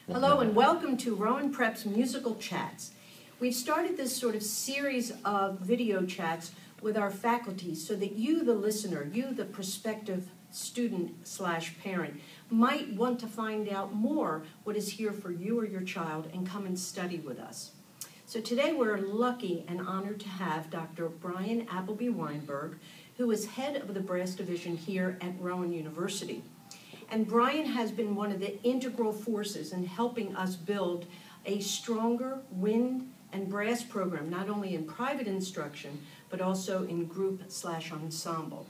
Hello and welcome to Rowan Prep's Musical Chats. We've started this sort of series of video chats with our faculty so that you, the listener, you, the prospective student/parent, might want to find out more what is here for you or your child and come and study with us. So today we're lucky and honored to have Dr. Brian Appleby-Wineberg, who is head of the brass division here at Rowan University. And Brian has been one of the integral forces in helping us build a stronger wind and brass program, not only in private instruction, but also in group/ensemble.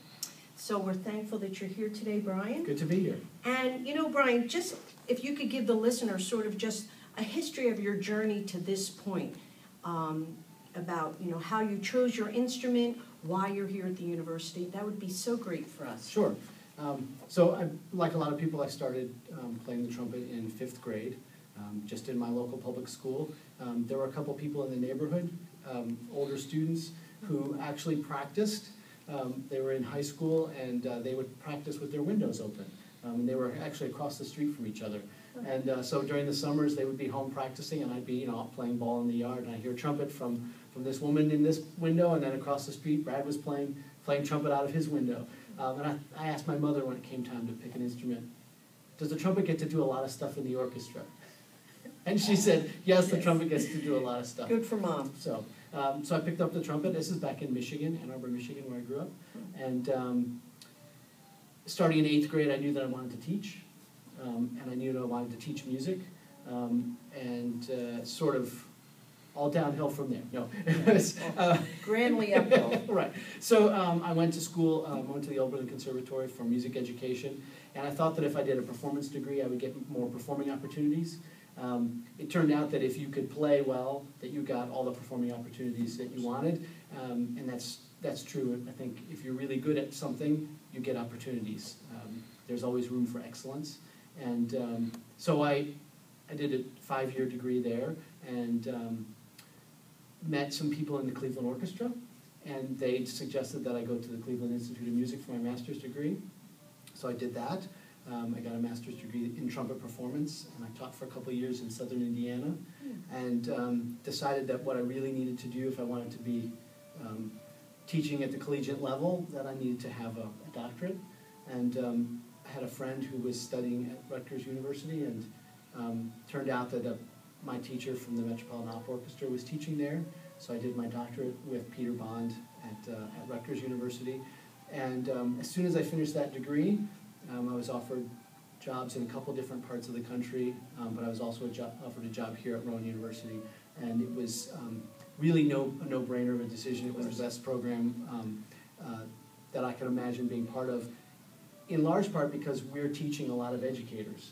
So we're thankful that you're here today, Brian. Good to be here. And you know, Brian, just if you could give the listener sort of just a history of your journey to this point, about how you chose your instrument, why you're here at the university, that would be so great for us. Sure. So like a lot of people, I started playing the trumpet in 5th grade, just in my local public school. There were a couple people in the neighborhood, older students, who actually practiced. They were in high school, and they would practice with their windows open. And they were actually across the street from each other. And so during the summers, they would be home practicing, and I'd be playing ball in the yard, and I'd hear trumpet from this woman in this window, and then across the street, Brad was playing trumpet out of his window. And I asked my mother when it came time to pick an instrument, does the trumpet get to do a lot of stuff in the orchestra? And she said, yes, the trumpet gets to do a lot of stuff. Good for Mom. So I picked up the trumpet. This is back in Michigan, Ann Arbor, Michigan, where I grew up. And starting in 8th grade, I knew that I wanted to teach. And I knew that I wanted to teach music. Sort of all downhill from there. No, it was, grandly uphill. Right. So I went to school. I went to the Oberlin Conservatory for music education, and I thought that if I did a performance degree, I would get more performing opportunities. It turned out that if you could play well, that you got all the performing opportunities that you wanted, and that's true. I think if you're really good at something, you get opportunities. There's always room for excellence, and so I did a 5-year degree there, and met some people in the Cleveland Orchestra, and they suggested that I go to the Cleveland Institute of Music for my master's degree. So I did that. I got a master's degree in trumpet performance, and I taught for a couple of years in southern Indiana, and decided that what I really needed to do if I wanted to be teaching at the collegiate level, that I needed to have a doctorate. And I had a friend who was studying at Rutgers University, and turned out that my teacher from the Metropolitan Opera Orchestra was teaching there, so I did my doctorate with Peter Bond at Rutgers University. And as soon as I finished that degree, I was offered jobs in a couple different parts of the country, but I was also offered a job here at Rowan University, and it was really a no-brainer of a decision. It was the best program that I could imagine being part of, in large part because we're teaching a lot of educators.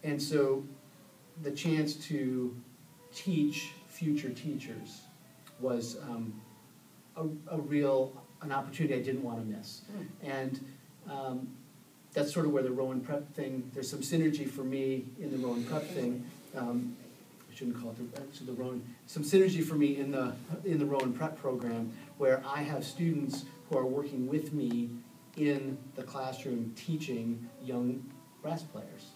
And so the chance to teach future teachers was an opportunity I didn't want to miss. And that's sort of where the Rowan Prep thing, there's some synergy for me in the Rowan Prep thing. I shouldn't call it the Rowan, some synergy for me in the Rowan Prep program, where I have students who are working with me in the classroom teaching young brass players.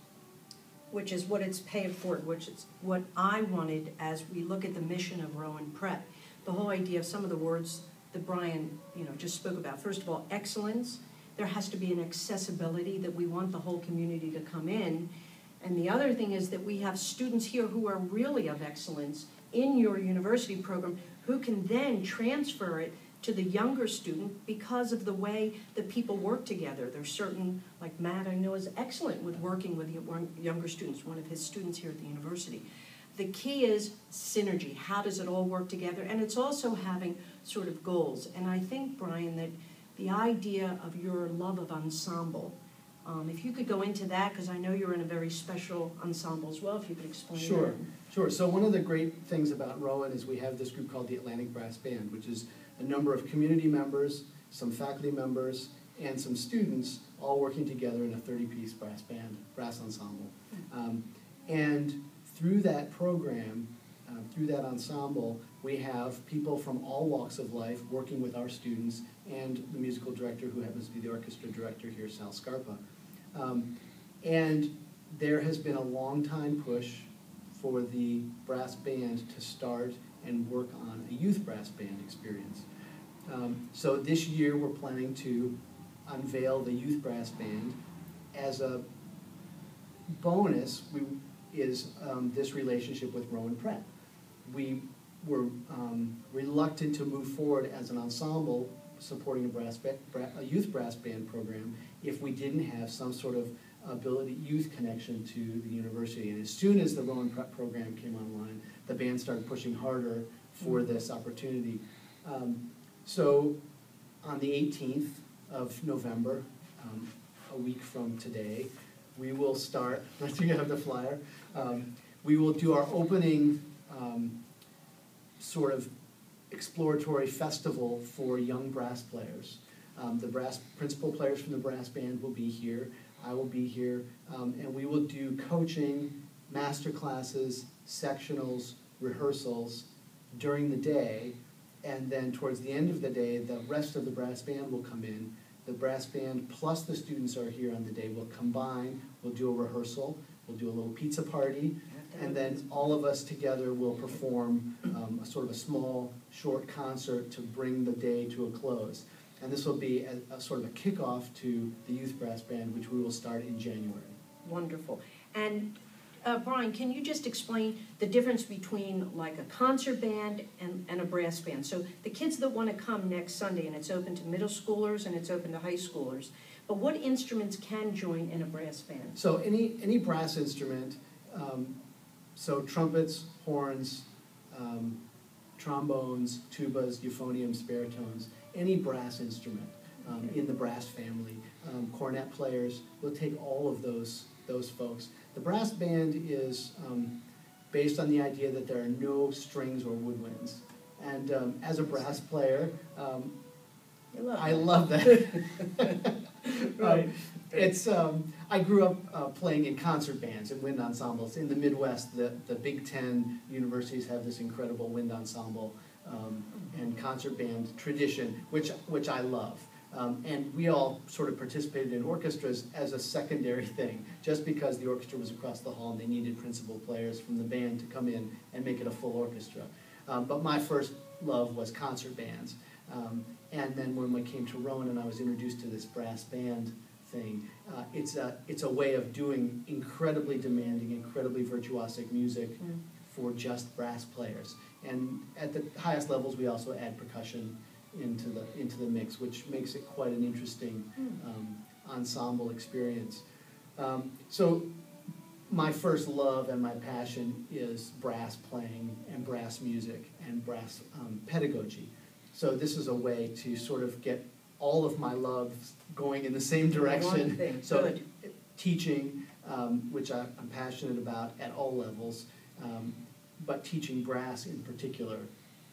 Which is what it's paid for, which is what I wanted as we look at the mission of Rowan Prep. The whole idea of some of the words that Brian just spoke about. First of all, excellence. There has to be an accessibility that we want the whole community to come in. And the other thing is that we have students here who are really of excellence in your university program who can then transfer it to the younger student because of the way that people work together. There's certain, like Matt I know is excellent with working with younger students, one of his students here at the university. The key is synergy. How does it all work together? And it's also having sort of goals. And I think, Brian, that the idea of your love of ensemble, if you could go into that, because I know you're in a very special ensemble as well, if you could explain that. Sure. So one of the great things about Rowan is we have this group called the Atlantic Brass Band, which is a number of community members, some faculty members, and some students all working together in a 30-piece brass ensemble. And through that program, through that ensemble, we have people from all walks of life working with our students and the musical director, who happens to be the orchestra director here, Sal Scarpa. And there has been a long time push for the brass band to start and work on a youth brass band experience. So this year, we're planning to unveil the youth brass band. As a bonus, this relationship with Rowan Pratt. We were reluctant to move forward as an ensemble supporting a youth brass band program if we didn't have some sort of youth connection to the university. And as soon as the Rowan Pratt program came online, the band started pushing harder for this opportunity. So on the 18th of November, a week from today, we will start, I think I have the flyer, we will do our opening sort of exploratory festival for young brass players. The principal players from the brass band will be here, I will be here, and we will do coaching, master classes, sectionals, rehearsals during the day, and then towards the end of the day, the rest of the brass band will come in. The brass band plus the students are here on the day. We'll combine, we'll do a rehearsal, we'll do a little pizza party, and then all of us together will perform a sort of a small, short concert to bring the day to a close. And this will be a sort of a kickoff to the youth brass band, which we will start in January. Wonderful. And Brian, can you just explain the difference between like a concert band and a brass band? So the kids that want to come next Sunday, and it's open to middle schoolers and it's open to high schoolers, but what instruments can join in a brass band? So any brass instrument, so trumpets, horns, trombones, tubas, euphoniums, baritones, any brass instrument in the brass family, cornet players, we'll take all of those folks. The brass band is based on the idea that there are no strings or woodwinds. And as a brass player, I love that. Right. I grew up playing in concert bands and wind ensembles. In the Midwest, the Big Ten universities have this incredible wind ensemble and concert band tradition, which I love. And we all sort of participated in orchestras as a secondary thing, just because the orchestra was across the hall and they needed principal players from the band to come in and make it a full orchestra. But my first love was concert bands. And then when we came to Rowan and I was introduced to this brass band thing, it's a way of doing incredibly demanding, incredibly virtuosic music for just brass players. And at the highest levels, we also add percussion into the mix, which makes it quite an interesting ensemble experience. So my first love and my passion is brass playing and brass music and brass pedagogy. So this is a way to sort of get all of my love going in the same direction. So good. Teaching, which I'm passionate about at all levels, but teaching brass in particular,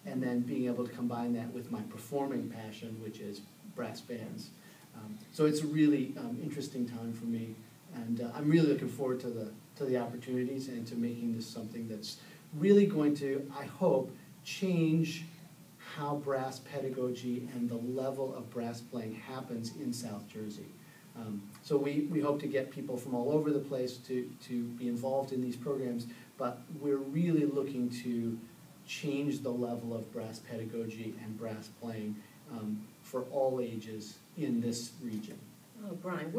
and then being able to combine that with my performing passion, which is brass bands. So it's a really interesting time for me, and I'm really looking forward to the opportunities and to making this something that's really going to, I hope, change how brass pedagogy and the level of brass playing happens in South Jersey. So we hope to get people from all over the place to be involved in these programs, but we're really looking to change the level of brass pedagogy and brass playing for all ages in this region. Oh, Brian,